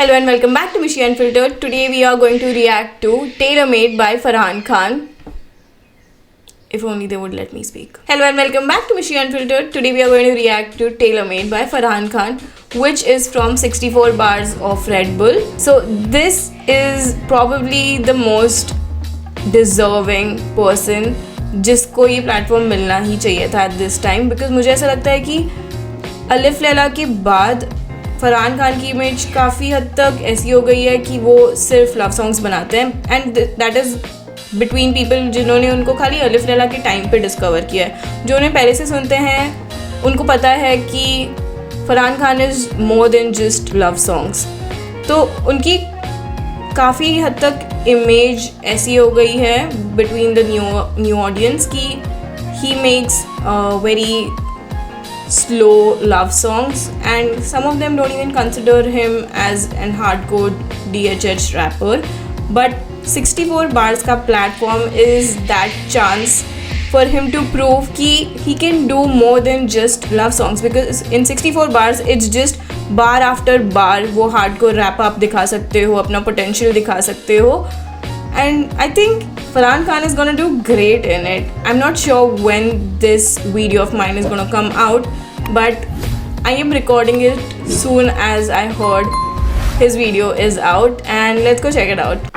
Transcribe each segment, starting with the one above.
Hello and welcome back to Mishi Unfiltered. Today we are going to react to Tailor Made by Farhan Khan. If only they would let me speak. Hello and welcome back to Mishi Unfiltered. Today we are going to react to Tailor Made by Farhan Khan, which is from 64 Bars of Red Bull. So this is probably the most deserving person जिसको ये platform मिलना ही चाहिए था at this time, because मुझे ऐसा लगता है कि अलिफ लैला के बाद फरहान खान की इमेज काफ़ी हद तक ऐसी हो गई है कि वो सिर्फ लव सॉन्ग्स बनाते हैं and that is between people जिन्होंने उनको खाली अलिफ लैला के टाइम पे डिस्कवर किया है। जो उन्हें पहले से सुनते हैं उनको पता है कि Farhan Khan is more than just love songs. तो उनकी काफ़ी हद तक इमेज ऐसी हो गई है बिटवीन द न्यू ऑडियंस की he makes very slow love songs and some of them don't even consider him as an hardcore DHH rapper, but 64 bars का platform is that chance for him to prove कि he can do more than just love songs, because in 64 bars it's just bar after bar वो hardcore rap आप दिखा सकते हो, अपना potential दिखा सकते हो, and I think Farhan Khan is gonna do great in it. I'm not sure when this video of mine is gonna come out, but I am recording it soon as I heard his video is out, and let's go check it out.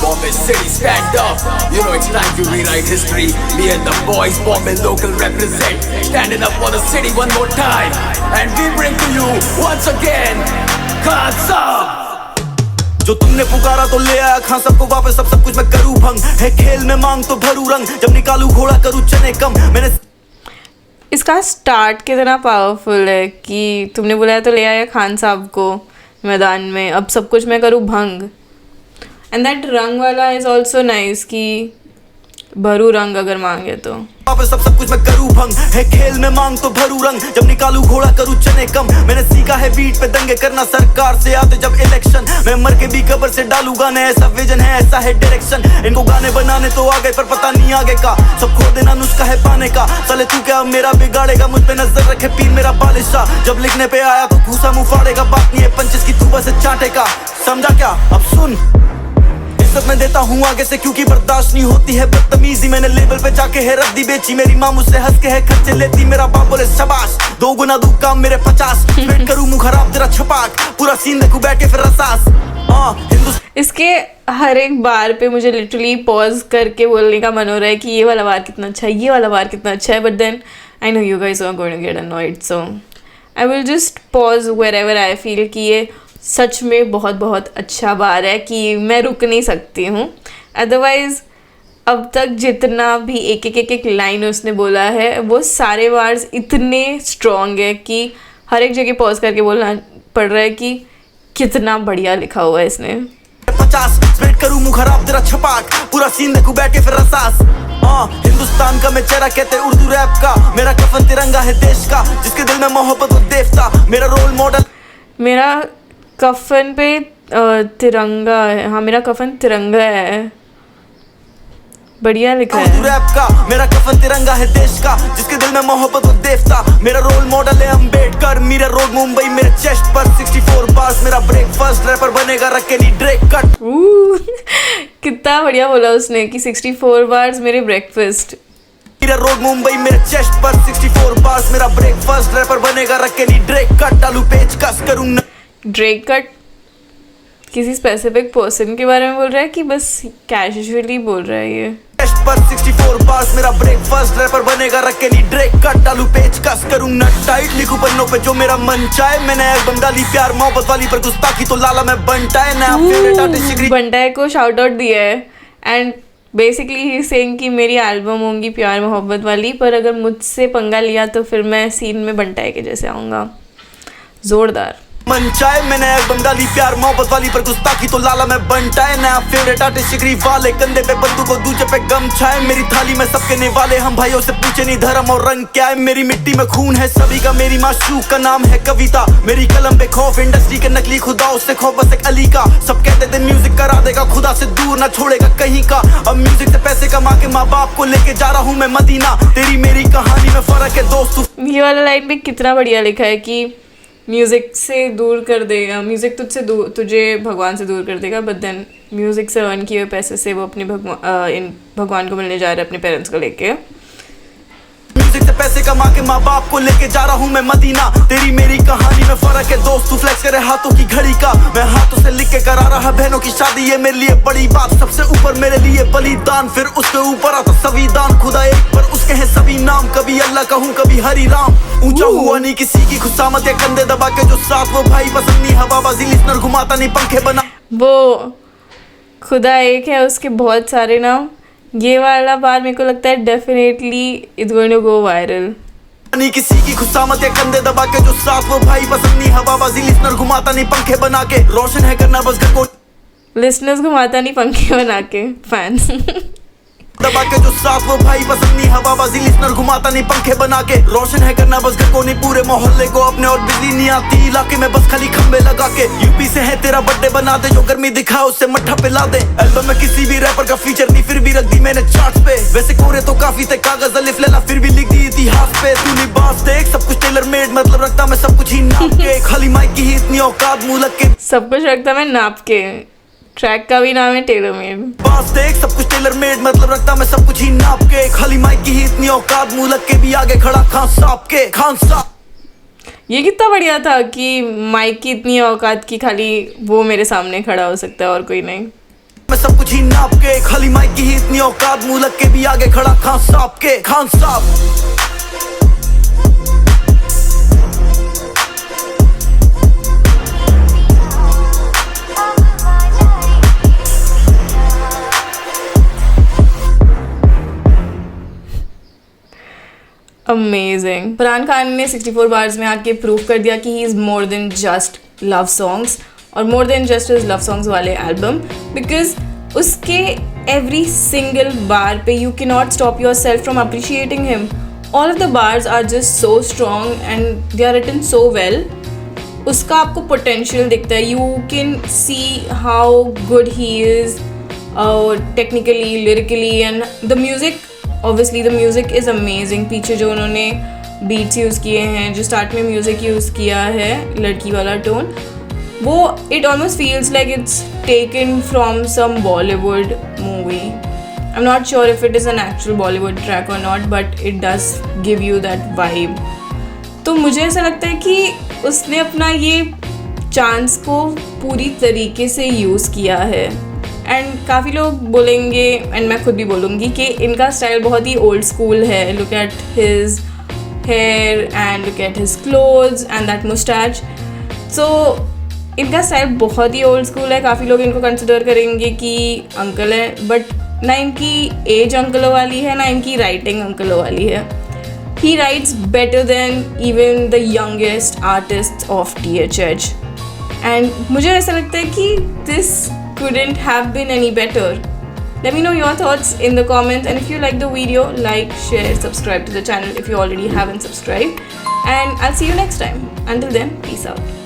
Bombay City, stand up. You know it's time to rewrite history. Me and the boys, Bombay local represent. Standing up for the city one more time. And we bring to you once again Khan Saab. जो तुमने पुकारा तो ले आया खान सबको वापस, सब कुछ मैं करूँ भंग, है खेल में मांग तो भरूं रंग, जब निकालूं घोड़ा करूँ चने कम। मैंने इसका स्टार्ट कितना पावरफुल है कि तुमने बुलाया तो ले आया खान साहब को मैदान में, अब सब कुछ मैं करूँ भंग। एंड दैट रंग वाला इज ऑल्सो नाइस कि भरू रंग अगर मांगे तो वापस सब कुछ मैं करूँ भंग, है खेल में मांग तो भरूं रंग, जब निकालूं घोड़ा करूँ चने कम। मैंने सीखा है बीट पे दंगे करना सरकार से आते जब इलेक्शन, मैं मर के भी कब्र से डालू गाने, ऐसा विजन है ऐसा है डायरेक्शन। इनको गाने बनाने तो आ गए पर पता नहीं आगे का, सब खो देना नुस्खा है पाने का। साले तू क्या मेरा बिगाड़ेगा, मुझ पे नजर रखे पीर मेरा बालिशाह, जब लिखने पे आया तो घूसा मुँह फाड़ेगा, बात नहीं है पंचिस की तू बस चाटेगा, समझा क्या? अब सुन इज्जत मैं देता हूँ आगे से क्योंकि बर्दाश्त नहीं होती है बदतमीजी। मैंने लेवल पे जाके है रख दी बेची, मेरी माँ मुझसे हंस के है खर्चे लेती, मेरा बाप बोले शाबाश, 2 गुना दूं काम मेरे 50, वेट करूँ मुँह खराब तेरा छपाक, पूरा सीन देखूं बैठ के फिर रसास। इसके हर एक बार पे मुझे लिटरली पॉज करके बोलने का मन हो रहा है कि ये वाला बार कितना अच्छा है, ये वाला बार कितना अच्छा है, but then I know you guys are going to get annoyed, so I will just pause wherever I feel कि ये सच में बहुत बहुत अच्छा बार है कि मैं रुक नहीं सकती हूँ। अदरवाइज़ अब तक जितना भी एक लाइन उसने बोला है वो सारे बार्स इतने स्ट्रॉन्ग है कि हर एक जगह पॉज करके बोलना पड़ रहा है कि कितना बढ़िया लिखा हुआ है इसने। 50 वेट करूं मुँह खराब तेरा छपाक, पूरा सीन देखूं बैठ के फिर रसास। हिंदुस्तान का मैं चेहरा कहते उर्दू रैप का, मेरा कफन तिरंगा है देश का, जिसके दिल में मोहब्बत वो देवता, मेरा रोल मॉडल। मेरा कफन पे तिरंगा है, हाँ मेरा कफन तिरंगा है, बढ़िया लिखा है। रैप का मेरा कफन तिरंगा है देश का, जिसके दिल में मोहब्बत वो देवता, मेरा रोल मॉडल है अम्बेडकर, मीरा रोड मुंबई मेरे चेस्ट पर 64 बार्स, मेरा ब्रेकफास्ट रैपर बनेगा रख के नहीं ड्रेक कट। कितना बढ़िया बोला उसने कि 64 बार्स मेरे ब्रेकफास्ट, मेरा रोड मुंबई मेरे चेस्ट पर 64 बार्स, मेरा ब्रेकफास्ट रैपर बनेगा रख के नहीं ड्रेक कट, डालू पेच कस करूँ ड्रेक कट। किसी स्पेसिफिक पर्सन के बारे में बोल रहा है कि बस कैजुअली बोल रहा है ये? पर 64 बार्स, मेरा ब्रेकफास्ट रैपर बनेगा रख के नहीं ड्रेक कट, डालू पेच कस करूँ नट टाइट, लिखूं पन्नों पे जो मेरा मन चाहे। मैंने एल्बम डाली प्यार मोहब्बत वाली पर गुस्ताखी तो लाला मैं बंटाए ना फेवरेट आर्टिस्ट शिगरी बंटाए को शाउट आउट दिया है एंड बेसिकली ही सेइंग कि मेरी एल्बम होंगी प्यार मोहब्बत वाली, पर अगर मुझसे पंगा लिया तो फिर मैं सीन में बंटाए के जैसे आऊँगा। जोरदार। मन चाहे मैंने एल्बम डाली प्यार मोहब्बत वाली पर गुस्ताखी तो लाला मैं बनटाए नया फेवरेट आर्टिस्ट शिकरी वाले कंधे पे बंदूक और दूजे पे गम छाए मेरी थाली में सबके निवाले हम भाइयों से पूछे नहीं धर्म और रंग क्या है मेरी मिट्टी में खून है सभी का मेरी माशूक का नाम है कविता मेरी कलम पे खौफ इंडस्ट्री के नकली खुदाओं से खौफ बस एक अली का सब कहते थे म्यूजिक करा देगा खुदा से दूर ना छोड़ेगा कहीं का अब म्यूजिक से पैसे कमा के माँ बाप को लेके जा रहा हूँ मैं मदीना तेरी मेरी कहानी में फर्क है दोस्त ये वाला लाइन भी कितना बढ़िया लिखा है कि म्यूज़िक से दूर कर देगा, म्यूज़िक तुझे भगवान से दूर कर देगा, बट देन म्यूज़िक से अर्न किए हुए पैसे से वो अपने भगवान को मिलने जा रहे हैं अपने पेरेंट्स को लेके। म्यूजिक से पैसे कमा के माँ बाप को लेके जा रहा हूँ मैं मदीना तेरी मेरी कहानी में फर्क है दोस्त तू फ्लेक्स करे हाथों की घड़ी का मैं हाथों से लिख के करा रहा बहनों की शादी ये मेरे लिए बड़ी बात सबसे ऊपर मेरे लिए बलिदान फिर उसके ऊपर आता संविधान खुदा एक पर उसके हैं सभी नाम कभी अल्लाह कहूँ कभी हरि राम ऊंचा हुआ नहीं किसी की खुशामत या कंधे दबा के जो साथ वो भाई पसंद नहीं हवाबाजी लिस्नर घुमाता नहीं पंखे बना वो खुदा एक है उसके बहुत सारे नाम ये वाला बार मेरे को लगता है definitely it's going to go viral नहीं किसी की खुशामत या कंधे दबा के जो साथ वो भाई पसंद नहीं हवाबाजी लिस्नर घुमाता नहीं पंखे बना के रोशन है करना बस घर को लिसनर्स घुमाता नहीं पंखे बना के फैंस दबा के जो साथ वो भाई पसंद नहीं हवाबाजी लिस्नर घुमाता नहीं पंखे बना के रोशन है करना बस घर को नहीं पूरे मोहल्ले को अपने और बिजली नहीं आती इलाके में बस खाली खंबे लगा के यूपी से है तेरा बर्थडे बना दे जो गर्मी दिखा उससे मट्ठा पिला दे एल्बम में किसी भी रैपर का फीचर नहीं फिर भी रख दी मैंने चार्ट्स पे वैसे कोरे तो काफी थे कागज अलिफ लेला फिर भी लिख दी इतिहास पे तू लिबास देख सब कुछ टेलर मेड मतलब रखता मैं सब कुछ ही नाप के खाली माइक की ही इतनी औकात मुंह लग के सब कुछ रखता मैं नाप के ट्रैक का भी नाम है टेलर मेड बास देख सब कुछ टेलर मेड मतलब रखता मैं सब कुछ ही नाप के खाली माइक की ही इतनी औकात मुंह लग के भी आगे खड़ा खान साहब ये कितना बढ़िया था कि माइक की इतनी औकात की खाली वो मेरे सामने खड़ा हो सकता है और कोई नहीं मैं सब कुछ ही नाप के खाली माइक की ही इतनी औकात मुंह लग के भी आगे खड़ा खान साहब अमेजिंग। फरहान खान ने 64 बार्स में आके प्रूव कर दिया कि he is more than just love songs और more than just his love songs वाले एल्बम बिकॉज उसके एवरी सिंगल बार पे you can not stop yourself from appreciating him all of the bars are just so strong and they are written so well उसका आपको potential दिखता है you can see how good he is technically lyrically and the music obviously the music is amazing पीछे जो उन्होंने beats use किए हैं जो स्टार्ट में म्यूज़िक यूज़ किया है लड़की वाला टोन वो it almost feels like it's taken from some Bollywood movie I am not sure if it is an actual Bollywood track और not but it does give you that vibe तो मुझे ऐसा लगता है कि उसने अपना ये चांस को पूरी तरीके से यूज़ किया है एंड काफ़ी लोग बोलेंगे एंड मैं खुद भी बोलूँगी कि इनका स्टाइल बहुत ही ओल्ड स्कूल है look at his hair and look at his clothes and that moustache so इनका स्टाइल बहुत ही ओल्ड स्कूल है काफ़ी लोग इनको कंसिडर करेंगे कि अंकल है बट ना इनकी एज अंकलों वाली है ना इनकी राइटिंग अंकलों वाली है ही rights better than even the youngest artist of THH and मुझे ऐसा लगता है कि this couldn't have been any better. Let me know your thoughts in the comments and if you like the video, like, share, subscribe to the channel if you already haven't subscribed and I'll see you next time. Until then, peace out.